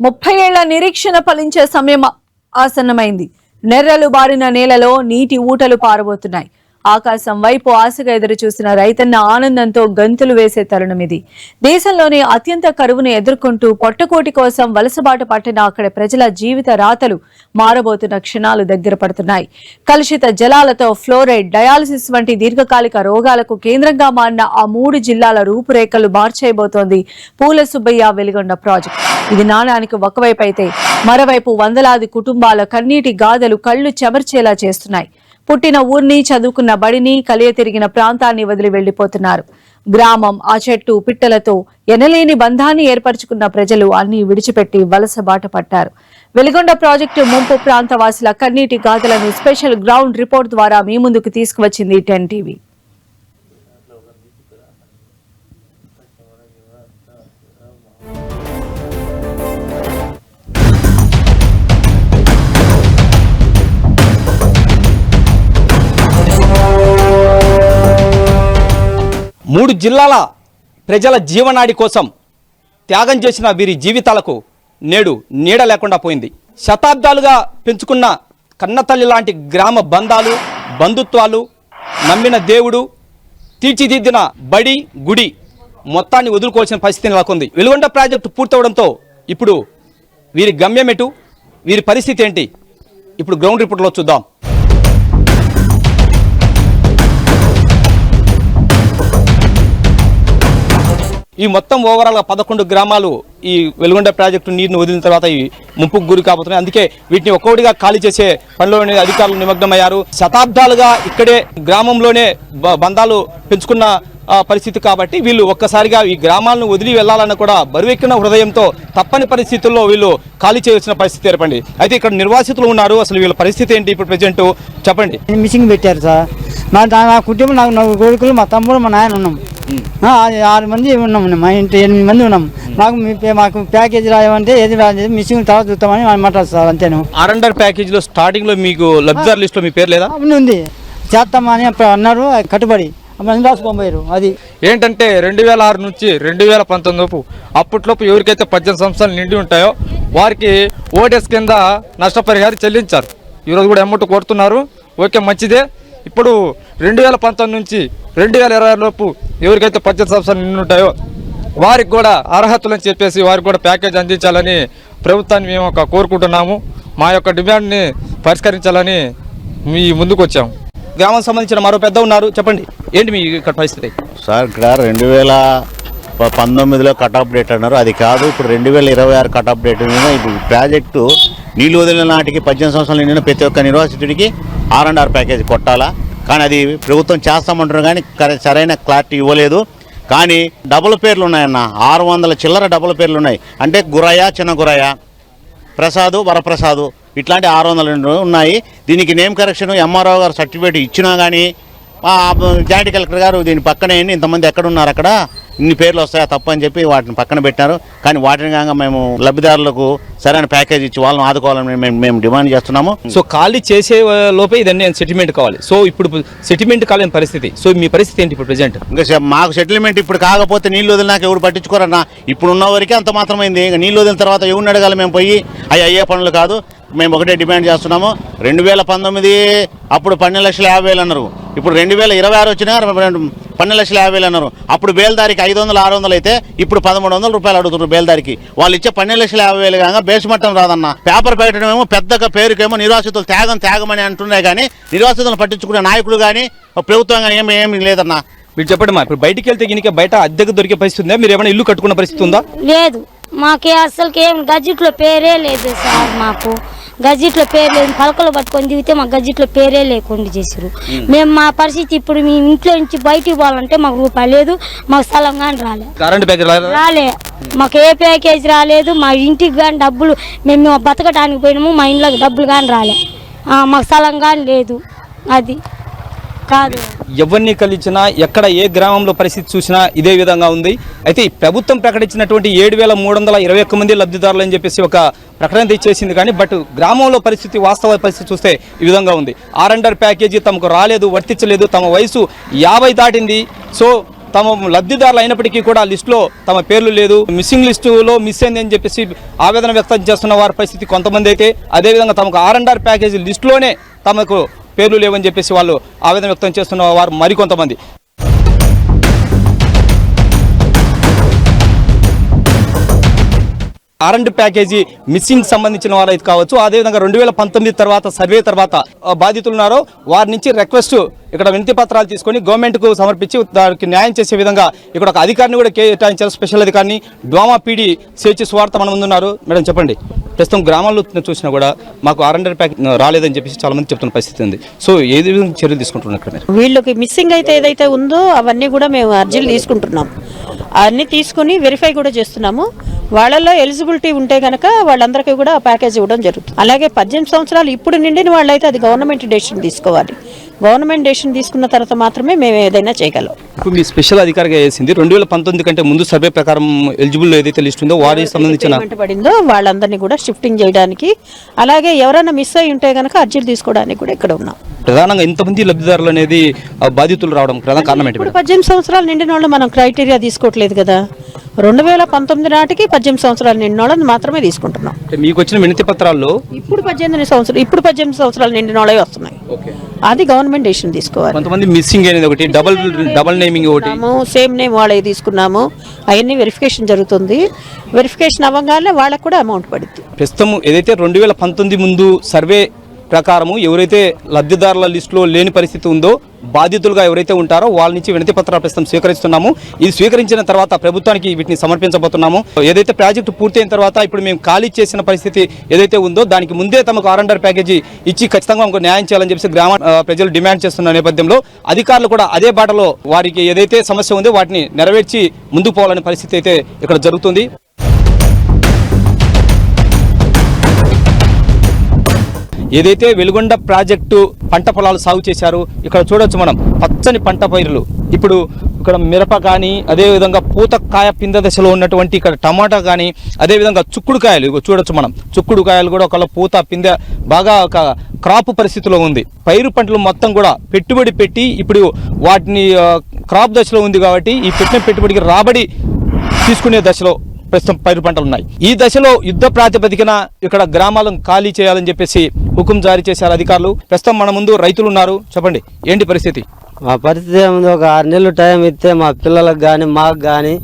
30 ఏళ్ల నిరీక్షణ ఫలించే సమయం ఆసన్నమైంది. నెర్రలు బారిన నేలలో నీటి ఊటలు పారబోతున్నాయి. ఆకాశం వైపు ఆశగా ఎదురు చూసిన రైతన్న ఆనందంతో గంతులు వేసే తరుణం ఇది. దేశంలోనే అత్యంత కరువును ఎదుర్కొంటూ పొట్టకోటి కోసం వలసబాట పట్టిన అక్కడ ప్రజల జీవిత రాతలు మారబోతున్న క్షణాలు దగ్గర పడుతున్నాయి. కలుషిత జలాలతో ఫ్లోరైడ్, డయాలసిస్ వంటి దీర్ఘకాలిక రోగాలకు కేంద్రంగా మారిన ఆ 3 జిల్లాల రూపురేఖలు మార్చేయబోతోంది పూల సుబ్బయ్య వెలిగొండ ప్రాజెక్టు. ఇది నాణానికి ఒకవైపు అయితే మరోవైపు వందలాది కుటుంబాల కన్నీటి గాథలు కళ్లు చెమర్చేలా చేస్తున్నాయి. పుట్టిన ఊర్ని, చదువుకున్న బడిని, కలియ తిరిగిన ప్రాంతాన్ని వదిలి వెళ్లిపోతున్నారు. గ్రామం, ఆ చెట్టు, పిట్టలతో ఎనలేని బంధాన్ని ఏర్పరచుకున్న ప్రజలు అన్ని విడిచిపెట్టి వలస బాట పట్టారు. వెలిగొండ ప్రాజెక్టు ముంపు ప్రాంత వాసుల కన్నీటి గాథలను స్పెషల్ గ్రౌండ్ రిపోర్ట్ ద్వారా మీ ముందుకు తీసుకువచ్చింది 10 టీవీ. మూడు జిల్లాల ప్రజల జీవనాడి కోసం త్యాగం చేసిన వీరి జీవితాలకు నేడు నీడ లేకుండా పోయింది. శతాబ్దాలుగా పెంచుకున్న కన్నతల్లి లాంటి గ్రామ బంధాలు, బంధుత్వాలు, నమ్మిన దేవుడు, తీర్చిదిద్దిన బడి, గుడి మొత్తాన్ని వదులుకోవాల్సిన పరిస్థితి నెలకొంది. వెలుగొండ ప్రాజెక్టు పూర్తవడంతో ఇప్పుడు వీరి గమ్యం ఎటు, వీరి పరిస్థితి ఏంటి, ఇప్పుడు గ్రౌండ్ రిపోర్ట్లో చూద్దాం. ఈ మొత్తం ఓవరాల్గా 11 గ్రామాలు ఈ వెలుగొండ ప్రాజెక్టు నీరుని వదిలిన తర్వాత ఈ ముంపుకు గురి కాబోతున్నాయి. అందుకే వీటిని ఒక్కొక్కటిగా ఖాళీ చేసే పనిలోనే అధికారులు నిమగ్నమయ్యారు. శతాబ్దాలుగా ఇక్కడే గ్రామంలోనే బంధాలు పెంచుకున్న పరిస్థితి కాబట్టి వీళ్ళు ఒక్కసారిగా ఈ గ్రామాలను వదిలి వెళ్లాలన్న కూడా బరువెక్కిన హృదయంతో తప్పని పరిస్థితుల్లో వీళ్ళు ఖాళీ చేయాల్సిన పరిస్థితి ఏర్పడింది. అయితే ఇక్కడ నిర్వాసితులు ఉన్నారు. అసలు వీళ్ళ పరిస్థితి ఏంటి ఇప్పుడు ప్రెజెంట్ చెప్పండి. మిషింగ్ పెట్టారు సార్. నా కుటుంబం, నాకు 4 కొడుకులు, మా తమ్ముడు, మా నాయన ఉన్నాం. 6 మంది ఉన్నాం. మా ఇంటి 8 మంది ఉన్నాం. మాకు ప్యాకేజీ రాయమంటే ఏది రాలేదు, మిషింగ్ తర్వాత చూస్తామని మాట్లాడు సార్. అంతేను. ఆర్ఎండ్ఆర్ ప్యాకేజీలో స్టార్టింగ్ లో మీకు లబ్ధిదారు లిస్ట్ లో మీ పేరు లేదా? ఉంది, చేస్తామని అన్నారు. కట్టుబడి రాసుకోబోయారు. అది ఏంటంటే 2006 నుంచి 2019 అప్పట్లోపు ఎవరికైతే 18 సంవత్సరాలు నిండి ఉంటాయో వారికి ఓటీఎస్ కింద నష్టపరిహారం చెల్లించారు. ఈరోజు కూడా అమౌంట్ కొడుతున్నారు. ఓకే, మంచిదే. ఇప్పుడు 2019 నుంచి 2020 లోపు ఎవరికైతే 18 సంవత్సరాలు నిండి ఉంటాయో వారికి కూడా అర్హతలు అని చెప్పేసి వారికి కూడా ప్యాకేజ్ అందించాలని ప్రభుత్వాన్ని మేము కోరుకుంటున్నాము. మా యొక్క డిమాండ్ని పరిష్కరించాలని మీ ముందుకు వచ్చాము. గ్రామానికి సంబంధించిన మరో పెద్ద ఉన్నారు, చెప్పండి ఏంటి మీ ఇక్కడ పరిస్థితి? సార్, ఇక్కడ 2019లో కట్ ఆఫ్ డేట్ అన్నారు. అది కాదు, ఇప్పుడు 2026 కట్ ఆఫ్ డేట్ మీద ఇప్పుడు ప్రాజెక్టు నీళ్లు వదిలిన నాటికి 18 సంవత్సరాలు నిండిన ప్రతి ఒక్క నిర్వాసితుడికి ఆర్ఎండ్ఆర్ ప్యాకేజ్ కొట్టాలా. కానీ అది ప్రభుత్వం చేస్తామంటారు కానీ సరైన క్లారిటీ ఇవ్వలేదు. కానీ డబుల్ పేర్లు ఉన్నాయన్న, 600 చిల్లర డబుల్ పేర్లు ఉన్నాయి. అంటే గురయ్య, చిన్న గురయ్య, ప్రసాదు, వరప్రసాదు, ఇట్లాంటి 600 ఉన్నాయి. దీనికి నేమ్ కరెక్షన్ ఎంఆర్ఓ గారు సర్టిఫికేట్ ఇచ్చినా కానీ జాయింట్ కలెక్టర్ గారు దీని పక్కనే ఇంతమంది ఎక్కడున్నారు, అక్కడ ఇన్ని పేర్లు వస్తాయా తప్పు అని చెప్పి వాటిని పక్కన పెట్టినారు. కానీ వాటిని కాగా మేము లబ్ధిదారులకు సరైన ప్యాకేజ్ ఇచ్చి వాళ్ళని ఆదుకోవాలని మేము డిమాండ్ చేస్తున్నాము. సో ఖాళీ చేసే లోపే ఇదన్నీ సెటిల్మెంట్ కావాలి. సో ఇప్పుడు సెటిల్మెంట్ కాలేని పరిస్థితి. సో మీ పరిస్థితి ఏంటి ఇప్పుడు ప్రెజెంట్? ఇంకా మాకు సెటిల్మెంట్ ఇప్పుడు కాకపోతే నీళ్ళు వదిలినాక ఎవరు పట్టించుకోరన్నా. ఇప్పుడు ఉన్న వరకే అంత మాత్రమైంది. ఇంకా నీళ్ళు వదిలిన తర్వాత ఎవరిని అడగాలి? మేము పోయి అయ్యే పనులు కాదు. మేము ఒకటే డిమాండ్ చేస్తున్నాము. 2019 అప్పుడు 12,50,000 అన్నారు. ఇప్పుడు 2026 వచ్చినా 12,50,000 అన్నారు. అప్పుడు బేల్దారికి 500, 600 అయితే ఇప్పుడు 1,300 రూపాయలు అడుగుతున్నారు బేల్దారికి. వాళ్ళు ఇచ్చే 12,50,000 కాగా బేస్మట్టం రాదన్న. పేపర్ పెట్టడమేమో పెద్దగా పేరుకేమో నిర్వాసితులు త్యాగమని అంటున్నాయి. కానీ నిర్వాసితులను పట్టించుకునే నాయకులు కానీ ప్రభుత్వం కానీ ఏమి లేదన్న. మీరు చెప్పండి మా, ఇప్పుడు బయటికి వెళ్తే గినిక బయట అద్దెకు దొరికే పరిస్థితి ఉందా? మీరు ఏమైనా ఇల్లు కట్టుకున్న పరిస్థితి ఉందా? లేదు, మాకే అసలుకి ఏం గజిట్లో పేరే లేదు సార్. మాకు గజిట్లో పేరు లేదు. పలకలు పట్టుకొని దిగితే మాకు గజిట్లో పేరే లేకుండా చేసారు. మేము మా పరిస్థితి ఇప్పుడు మీ ఇంట్లో నుంచి బయటికి పోవాలంటే మాకు రూపాయలు లేదు. మాకు స్థలం కానీ రాలే. మాకు ఏ ప్యాకేజ్ రాలేదు. మా ఇంటికి కానీ డబ్బులు, మేము బతకడానికి పోయినాము, మా ఇంట్లోకి డబ్బులు కానీ రాలే. మాకు స్థలం కానీ లేదు. అది కాదు, ఎవరిని కలిసినా ఎక్కడ ఏ గ్రామంలో పరిస్థితి చూసినా ఇదే విధంగా ఉంది. అయితే ఈ ప్రభుత్వం ప్రకటించినటువంటి 7,321 మంది లబ్ధిదారులు అని చెప్పేసి ఒక ప్రకటన తెచ్చేసింది. కానీ బట్ గ్రామంలో పరిస్థితి, వాస్తవ పరిస్థితి చూస్తే ఈ విధంగా ఉంది. ఆర్ఎండ్ఆర్ ప్యాకేజీ తమకు రాలేదు, వర్తించలేదు. తమ వయసు 50 దాటింది. సో తమ లబ్ధిదారులు అయినప్పటికీ కూడా లిస్టులో తమ పేర్లు లేదు, మిస్సింగ్ లిస్టులో మిస్ అయింది అని చెప్పేసి ఆవేదన వ్యక్తం చేస్తున్న వారి పరిస్థితి కొంతమంది అయితే, అదేవిధంగా తమకు R&R ప్యాకేజీ లిస్టులోనే తమకు పేర్లు లేవని చెప్పేసి వాళ్ళు ఆవేదన వ్యక్తం చేస్తున్న వారు మరికొంతమంది. R&R ప్యాకేజీ మిస్సింగ్ సంబంధించిన వారు అయితే కావచ్చు, అదేవిధంగా 2019 తర్వాత సర్వే తర్వాత బాధితులు ఉన్నారో వారి నుంచి రిక్వెస్ట్ ఇక్కడ వినతి పత్రాలు తీసుకొని గవర్నమెంట్కు సమర్పించి దానికి న్యాయం చేసే విధంగా ఇక్కడ ఒక అధికారిని కూడా కేటాయించారు, స్పెషల్ అధికారిని. డ్వామా పీడి సిహెచ్ స్వార్థ మన ముందున్నారు. మేడం చెప్పండి, ప్రస్తుతం గ్రామాల్లో చూసినా కూడా మాకు R&R ప్యాకేజ్ రాలేదని చెప్పేసి చాలా మంది చెప్తున్న పరిస్థితి ఉంది. సో ఏ విధంగా చర్యలు తీసుకుంటున్నారు ఇక్కడ మీరు? వీళ్ళకి మిస్సింగ్ అయితే ఏదైతే ఉందో అవన్నీ కూడా మేము అర్జీలు తీసుకుంటున్నాం, అన్నీ తీసుకుని వెరిఫై కూడా చేస్తున్నాము. వాళ్ళల్లో ఎలిజిబిలిటీ ఉంటే కనుక వాళ్ళందరికీ కూడా ప్యాకేజ్ ఇవ్వడం జరుగుతుంది. అలాగే 18 సంవత్సరాలు ఇప్పుడు నిండిన వాళ్ళైతే అది గవర్నమెంట్ డెసిషన్ తీసుకోవాలి. గవర్నమెంట్ డెసిషన్ తీసుకున్న తర్వాత మాత్రమే మేము ఏదైనా చేయగలం. ఇప్పుడు మీ స్పెషల్ అధికారిగా వేసింది 2019 కంటే ముందు సర్వే ప్రకారం ఎలిజిబుల్ ఏదైతే లిస్ట్ ఉందో వారికి సంబంధించిన పడిందో వాళ్ళందరినీ కూడా షిఫ్టింగ్ చేయడానికి, అలాగే ఎవరైనా మిస్ అయి ఉంటే కనుక అర్జీలు తీసుకోవడానికి కూడా ఇక్కడ ఉన్నాం. ప్రధానంగా ఇంతమంది లబ్ధిదారులు అనేది బాధితులు రావడం ప్రధాన కారణం ఏంటి? ఇప్పుడు 18 సంవత్సరాలు నిండిన వాళ్ళు మనం క్రైటీరియా తీసుకోవట్లేదు కదా. 2019 నాటికి 18 సంవత్సరాలు నిండిన వాళ్ళని మాత్రమే తీసుకుంటున్నాం. మీకు వచ్చిన వినతి పత్రాల్లో ఇప్పుడు 18 సంవత్సరాలు నిండిన వాళ్ళే వస్తున్నాయి. అది గవర్నమెంట్ డెసిషన్ తీసుకోవాలి. కొంతమంది మిస్సింగ్ అనేది ఒకటి, డబల్ నేమింగ్ ఒకటి, సేమ్ నేమ్ వాళ్ళే తీసుకున్నాము. అవన్నీ వెరిఫికేషన్ జరుగుతుంది. వెరిఫికేషన్ అవ్వగానే వాళ్ళకు కూడా అమౌంట్ పడుతుంది. ప్రస్తుతం ఏదైతే 2019 ముందు సర్వే ప్రకారము ఎవరైతే లబ్ధిదారుల లిస్టులో లేని పరిస్థితి ఉందో, బాధితులుగా ఎవరైతే ఉంటారో వాళ్ళ నుంచి వినతి పత్రాలు ప్రస్తుతం స్వీకరిస్తున్నాము. ఇది స్వీకరించిన తర్వాత ప్రభుత్వానికి వీటిని సమర్పించబోతున్నాము. ఏదైతే ప్రాజెక్టు పూర్తయిన తర్వాత ఇప్పుడు మేము ఖాళీ చేసిన పరిస్థితి ఏదైతే ఉందో దానికి ముందే తమకు R&R ప్యాకేజీ ఇచ్చి ఖచ్చితంగా మనకు న్యాయం చేయాలని చెప్పేసి గ్రామ ప్రజలు డిమాండ్ చేస్తున్న నేపథ్యంలో అధికారులు కూడా అదే బాటలో వారికి ఏదైతే సమస్య ఉందో వాటిని నెరవేర్చి ముందుకు పోవాలనే పరిస్థితి అయితే ఇక్కడ జరుగుతుంది. ఏదైతే వెలుగొండ ప్రాజెక్టు పంట పొలాలు సాగు చేశారు, ఇక్కడ చూడొచ్చు మనం పచ్చని పంట పైరులు. ఇప్పుడు ఇక్కడ మిరప కానీ, అదేవిధంగా పూత కాయ పింద దశలో ఉన్నటువంటి ఇక్కడ టమాటా కానీ, అదేవిధంగా చుక్కుడుకాయలు చూడొచ్చు మనం. చుక్కుడుకాయలు కూడా ఒకళ్ళ పూత పిందె బాగా ఒక క్రాప్ పరిస్థితిలో ఉంది. పైరు పంటలు మొత్తం కూడా పెట్టుబడి పెట్టి ఇప్పుడు వాటిని క్రాప్ దశలో ఉంది కాబట్టి ఈ పెట్టిన పెట్టుబడికి రాబడి తీసుకునే దశలో ప్రస్తుతం పైరు పంటలు ఉన్నాయి. ఈ దశలో యుద్ధ ప్రాతిపదికన ఇక్కడ గ్రామాలను ఖాళీ చేయాలని చెప్పేసి హుకుం జారీ చేశారు అధికారులు. ప్రస్తుతం మన ముందు రైతులు ఉన్నారు. చెప్పండి, ఏంటి పరిస్థితి? మా పరిస్థితి ఏముంది, ఒక 6 నెలలు టైం ఇస్తే మా పిల్లలకు కానీ మాకు కానీ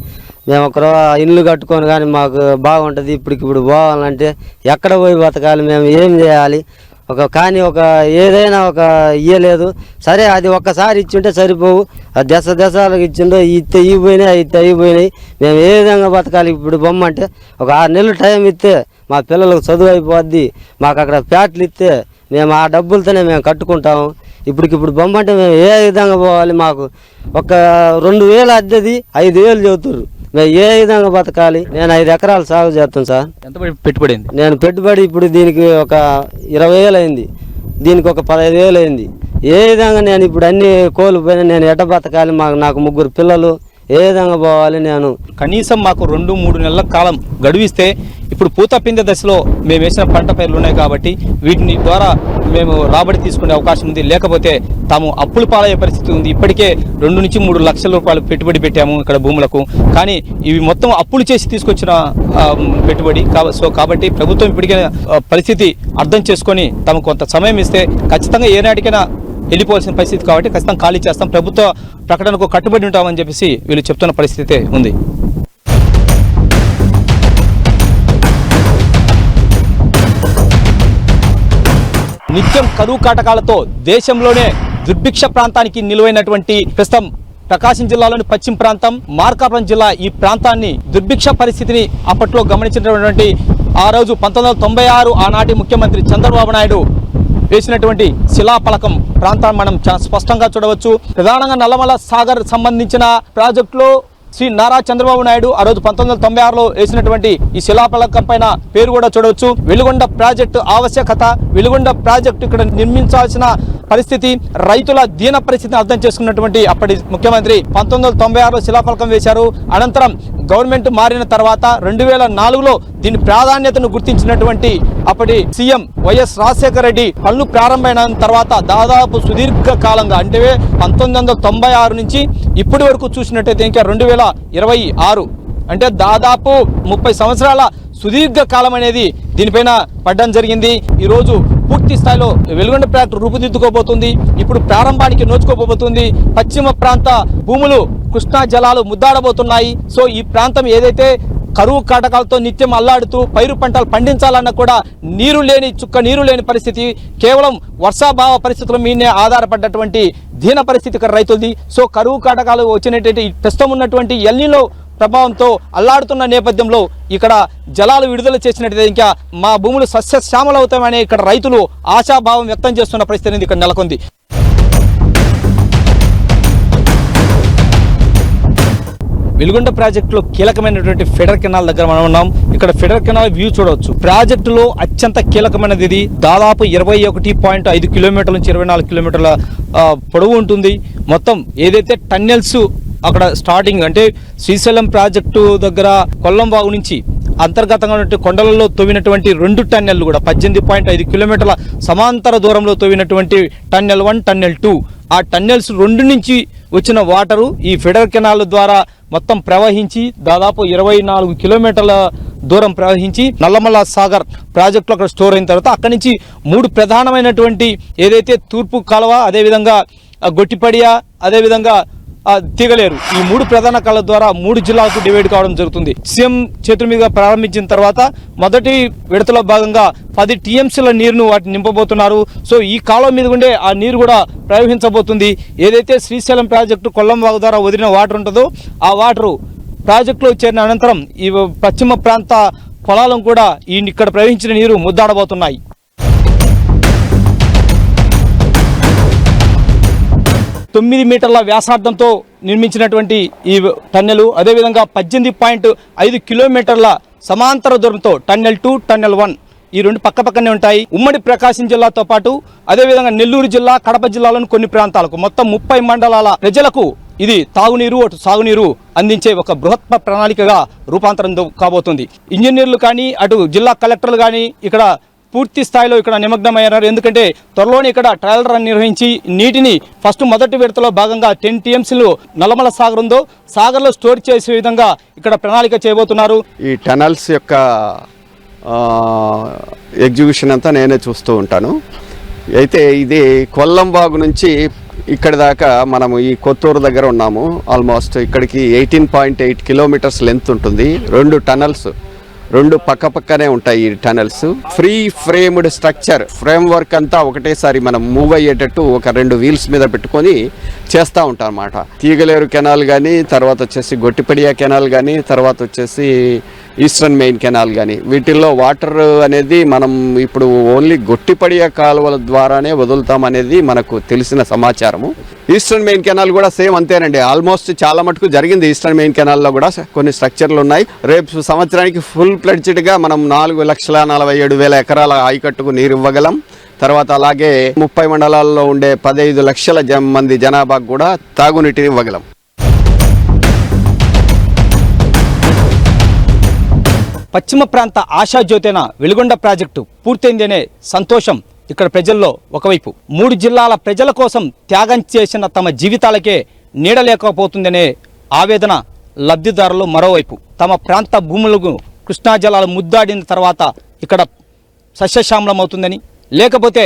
మేము ఒక ఇల్లు కట్టుకొని కానీ మాకు బాగుంటుంది. ఇప్పుడు పోవాలంటే ఎక్కడ పోయి బతకాలి, మేము ఏం చేయాలి? ఒక ఏదైనా ఒక ఇయ్యలేదు. సరే అది ఒక్కసారి ఇచ్చింటే సరిపోవు, దశలకు ఇచ్చిందో ఇస్తే ఇవ్వపోయినాయి, ఇస్తే అయిపోయినాయి. మేము ఏ విధంగా బతకాలి? ఇప్పుడు బొమ్మంటే ఒక 6 నెలలు టైం ఇస్తే మా పిల్లలకు చదువు అయిపోద్ది. మాకు అక్కడ ప్యాట్లు ఇస్తే మేము ఆ డబ్బులతోనే మేము కట్టుకుంటాము. ఇప్పుడు బొమ్మంటే మేము ఏ విధంగా పోవాలి? మాకు ఒక 2000 అద్దెది 5000 చెబుతుర్రు. మేము ఏ విధంగా బతకాలి? నేను 5 ఎకరాలు సాగు చేస్తాను సార్. ఎంత పెట్టుబడి? నేను పెట్టుబడి ఇప్పుడు దీనికి ఒక 20,000 అయింది, దీనికి ఒక 15,000 అయింది. ఏ విధంగా నేను ఇప్పుడు అన్ని కోల్పోయినా నేను ఎట బతకాలి? నాకు 3 పిల్లలు, ఏ విధంగా పోవాలి? నేను కనీసం మాకు 2-3 నెలల కాలం గడువిస్తే ఇప్పుడు పూత పిందె దశలో మేము వేసిన పంట పైర్లు ఉన్నాయి కాబట్టి వీటిని ద్వారా మేము రాబడి తీసుకునే అవకాశం ఉంది. లేకపోతే తాము అప్పులు పాలయ్యే పరిస్థితి ఉంది. ఇప్పటికే 2-3 లక్షల రూపాయలు పెట్టుబడి పెట్టాము ఇక్కడ భూములకు, కానీ ఇవి మొత్తం అప్పులు చేసి తీసుకొచ్చిన పెట్టుబడి. కాబట్టి ప్రభుత్వం ఇప్పటికే పరిస్థితి అర్థం చేసుకొని తమకు కొంత సమయం ఇస్తే ఖచ్చితంగా ఏనాటికైనా వెళ్ళిపోవాల్సిన పరిస్థితి కాబట్టి ఖచ్చితంగా ఖాళీ చేస్తాం, ప్రభుత్వ ప్రకటనకు కట్టుబడి ఉంటామని చెప్పేసి వీళ్ళు చెప్తున్న పరిస్థితి ఉంది. నిత్యం కరువు కాటకాలతో దేశంలోనే దుర్భిక్ష ప్రాంతానికి నిలువైనటువంటి ప్రస్తుతం ప్రకాశం జిల్లాలోని పశ్చిమ ప్రాంతం మార్కాపురం జిల్లా, ఈ ప్రాంతాన్ని దుర్భిక్ష పరిస్థితిని అప్పట్లో గమనించినటువంటి ఆ రోజు 1996 ఆనాటి ముఖ్యమంత్రి చంద్రబాబు నాయుడు వేసినటువంటి శిలాఫలకం ప్రాంతాన్ని మనం చాలా స్పష్టంగా చూడవచ్చు. ప్రధానంగా నల్లమల సాగర్ సంబంధించిన ప్రాజెక్టులో శ్రీ నారా చంద్రబాబు నాయుడు ఆ రోజు 1996లో వేసినటువంటి ఈ శిలాఫలకం పైన పేరు కూడా చూడవచ్చు. వెలుగొండ ప్రాజెక్టు ఆవశ్యకత, వెలుగొండ ప్రాజెక్టు ఇక్కడ నిర్మించాల్సిన పరిస్థితి, రైతుల దీన పరిస్థితిని అర్థం చేసుకున్నటువంటి అప్పటి ముఖ్యమంత్రి 1996లో శిలాఫలకం వేశారు. అనంతరం గవర్నమెంట్ మారిన తర్వాత 2004లో దీని ప్రాధాన్యతను గుర్తించినటువంటి అప్పటి సీఎం వైఎస్ రాజశేఖర రెడ్డి పనులు ప్రారంభమైన తర్వాత దాదాపు సుదీర్ఘ కాలంగా అంటే 1996 నుంచి ఇప్పటి వరకు చూసినట్టయితే ఇంకా 2026 అంటే దాదాపు 30 సంవత్సరాల సుదీర్ఘ కాలం అనేది దీనిపైన పడ్డం జరిగింది. ఈరోజు పూర్తి స్థాయిలో వెలుగొండ ప్రాజెక్టు రూపుదిద్దుకోబోతుంది. ఇప్పుడు ప్రారంభానికి నోచుకోబోతుంది. పశ్చిమ ప్రాంత భూములు కృష్ణా జలాలు ముద్దాడబోతున్నాయి. సో ఈ ప్రాంతం ఏదైతే కరువు కాటకాలతో నిత్యం అల్లాడుతూ పైరు పంటలు పండించాలన్నా కూడా చుక్క నీరు లేని పరిస్థితి, కేవలం వర్షాభావ పరిస్థితుల మీదనే ఆధారపడ్డటువంటి దీన పరిస్థితి ఇక్కడ రైతులది. సో కరువు కాటకాలు వచ్చినటువంటి ప్రస్తుతం ఉన్నటువంటి ఎల్నినో ప్రభావంతో అల్లాడుతున్న నేపథ్యంలో ఇక్కడ జలాలు విడుదల చేసినట్టయితే ఇంకా మా భూములు సస్యశ్యామలవుతామని ఇక్కడ రైతులు ఆశాభావం వ్యక్తం చేస్తున్న పరిస్థితి అనేది ఇక్కడ నెలకొంది. వెలుగొండ ప్రాజెక్టులో కీలకమైనటువంటి ఫెడర్ కెనాల్ దగ్గర మనం ఉన్నాం. ఇక్కడ ఫెడర్ కెనాల్ వ్యూ చూడవచ్చు. ప్రాజెక్టులో అత్యంత కీలకమైనది ఇది. దాదాపు 21.5 కిలోమీటర్ల నుంచి 24 కిలోమీటర్ల పొడవు ఉంటుంది. మొత్తం ఏదైతే టన్నెల్స్ అక్కడ స్టార్టింగ్ అంటే శ్రీశైలం ప్రాజెక్టు దగ్గర కొల్లంబాగు నుంచి అంతర్గతంగా ఉన్నటువంటి కొండలలో తవ్వినటువంటి 2 టన్నెల్లు కూడా 18.5 కిలోమీటర్ల సమాంతర దూరంలో తవ్వినటువంటి టన్నెల్ 1, టన్నెల్ 2, ఆ టన్నెల్స్ 2 నుంచి వచ్చిన వాటరు ఈ ఫెడర్ కెనాల్ ద్వారా మొత్తం ప్రవహించి దాదాపు 24 కిలోమీటర్ల దూరం ప్రవహించి నల్లమల్ల సాగర్ ప్రాజెక్టులో అక్కడ స్టోర్ అయిన తర్వాత అక్కడి నుంచి 3 ప్రధానమైనటువంటి ఏదైతే తూర్పు కాలువ, అదేవిధంగా గొట్టిపడియ, అదేవిధంగా తీగలేరు, ఈ 3 ప్రధాన కాలువ ద్వారా 3 జిల్లాలకు డివైడ్ కావడం జరుగుతుంది. సీఎం చేతుల మీదుగా ప్రారంభించిన తర్వాత మొదటి విడతలో భాగంగా 10 టీఎంసీల నీరును వాటిని నింపబోతున్నారు. సో ఈ కాలువ మీద ఉండే ఆ నీరు కూడా ప్రవహించబోతుంది. ఏదైతే శ్రీశైలం ప్రాజెక్టు కొల్లంబాగు ద్వారా వదిలిన వాటర్ ఉంటుందో ఆ వాటరు ప్రాజెక్టులో చేరిన అనంతరం ఈ పశ్చిమ ప్రాంత పొలాలను కూడా ఇక్కడ ప్రవహించిన నీరు ముద్దాడబోతున్నాయి. తొమ్మిది మీటర్ల వ్యాసార్థంతో నిర్మించినటువంటి ఈ టన్నెలు, అదేవిధంగా 18.5 కిలోమీటర్ల సమాంతర దూరంతో టన్నెల్ 2, టన్నెల్ 1 ఈ 2 పక్కపక్కనే ఉంటాయి. ఉమ్మడి ప్రకాశం జిల్లాతో పాటు అదేవిధంగా నెల్లూరు జిల్లా, కడప జిల్లాలోని కొన్ని ప్రాంతాలకు మొత్తం 30 మండలాల ప్రజలకు ఇది తాగునీరు, అటు సాగునీరు అందించే ఒక బృహత్ ప్రణాళికగా రూపాంతరం కాబోతుంది. ఇంజనీర్లు కానీ, అటు జిల్లా కలెక్టర్లు కానీ ఇక్కడ పూర్తి స్థాయిలో ఇక్కడ నిమగ్నమయ్యారు. ఎందుకంటే త్వరలోనే ఇక్కడ ట్రయల్ రన్ నిర్వహించి నీటిని మొదటి విడతలో భాగంగా 10 టీఎంసీలు నల్లమల సాగర్ ఉందో సాగర్లో స్టోర్ చేసే విధంగా ఇక్కడ ప్రణాళిక చేయబోతున్నారు. ఈ టనల్స్ యొక్క ఎగ్జిక్యూషన్ అంతా నేనే చూస్తూ ఉంటాను. అయితే ఇది కొల్లంబాగు నుంచి ఇక్కడి దాకా మనము ఈ కొత్తూరు దగ్గర ఉన్నాము. ఆల్మోస్ట్ ఇక్కడికి 18.8 కిలోమీటర్స్ లెంత్ ఉంటుంది. 2 టనల్స్, 2 పక్కనే ఉంటాయి ఈ tunnels. Free framed structure, frame work అంతా ఒకటేసారి మనం మూవ్ అయ్యేటట్టు ఒక 2 వీల్స్ మీద పెట్టుకొని చేస్తూ ఉంటాం అన్నమాట. తీగలేరు కెనాల్ కానీ, తర్వాత వచ్చేసి గొట్టిపడియా కెనాల్ కానీ, తర్వాత వచ్చేసి ఈస్టర్న్ మెయిన్ కెనాల్ కానీ, వీటిల్లో వాటర్ అనేది మనం ఇప్పుడు ఓన్లీ గొట్టిపడియా కాలువల ద్వారానే వదులుతాం అనేది మనకు తెలిసిన సమాచారము. ఈస్టర్న్ మెయిన్ కెనాల్ కూడా సేమ్ అంతేనండి. ఆల్మోస్ట్ చాలా మటుకు జరిగింది. ఈస్టర్న్ మెయిన్ కెనాల్లో కూడా కొన్ని స్ట్రక్చర్లు ఉన్నాయి. రేపు సంవత్సరానికి ఫుల్ ఫ్లెడ్జ్డ్గా మనం 4,47,000 ఎకరాల ఆయకట్టుకు నీరు ఇవ్వగలం. తర్వాత అలాగే 30 మండలాల్లో ఉండే 15 లక్షల మంది జనాభాకు కూడా తాగునీటిని ఇవ్వగలం. పశ్చిమ ప్రాంత ఆశాజ్యోతైన వెలుగొండ ప్రాజెక్టు పూర్తయిందనే సంతోషం ఇక్కడ ప్రజల్లో ఒకవైపు, 3 జిల్లాల ప్రజల కోసం త్యాగం చేసిన తమ జీవితాలకే నీడలేకపోతుందనే ఆవేదన లబ్ధిదారులు మరోవైపు. తమ ప్రాంత భూములకు కృష్ణా జలాలు ముద్దాడిన తర్వాత ఇక్కడ సస్యశ్యామలమవుతుందని, లేకపోతే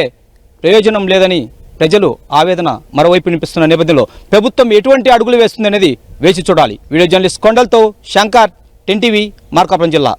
ప్రయోజనం లేదని ప్రజలు ఆవేదన మరోవైపు వినిపిస్తున్న నేపథ్యంలో ప్రభుత్వం ఎటువంటి అడుగులు వేస్తుందనేది వేచి చూడాలి. వీడియో జర్నలిస్ట్ కొండలతో శంకర్, 10 టీవీ, మార్కాపురం జిల్లా.